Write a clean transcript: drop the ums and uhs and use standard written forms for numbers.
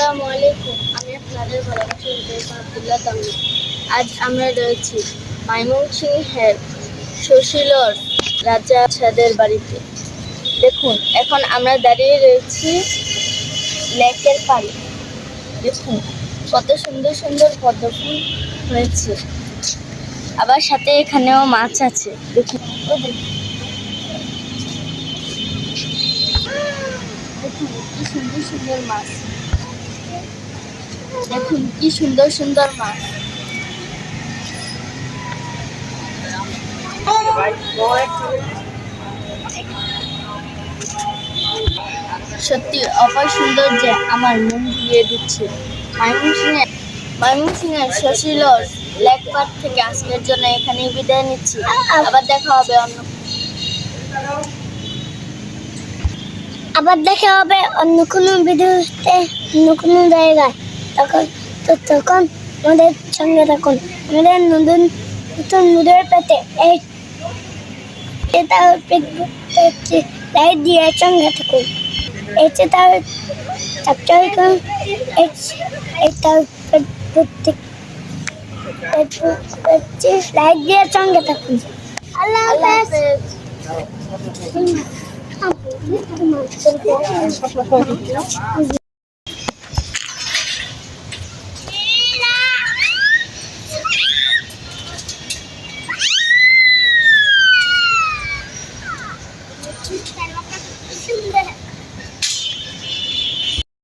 আসসালামু আলাইকুম। আমি আপনাদের ভালোবাসার হৃদয় আব্দুল্লাহ তামিম। আজ আমরা রয়েছি ময়মনসিংহের শশীলর রাজা ছাদের বাড়িতে। দেখুন, এখন আমরা দাঁড়িয়ে রয়েছি লেকের পাড়ে। দেখুন কত সুন্দর সুন্দর পদ্ম ফুল হয়েছে, আবার সাথে এখানেও মাছ আছে। দেখুন দেখুন কি সুন্দর সুন্দর মাছ। দেখুন কি সুন্দর সুন্দর মাছ। সত্যি অপার সুন্দর যে আমার মন ভুলিয়ে দিচ্ছে। ময়মনসিংহের শশীলর লেক পার্ক থেকে আজকের জন্য এখানেই বিদায় নিচ্ছি। আবার দেখা হবে অন্য কোনো ভিডিওতে, অন্য কোনো জায়গায়। তখন আমাদের সঙ্গে থাকুন। আমাদের নতুন নতুন ভিডিও পেতে লাইক দিয়ে সঙ্গে থাকুন। সাবস্ক্রাইব করুন। লাইক দিয়ে সঙ্গে থাকুন। আল্লাহ হাফেজ।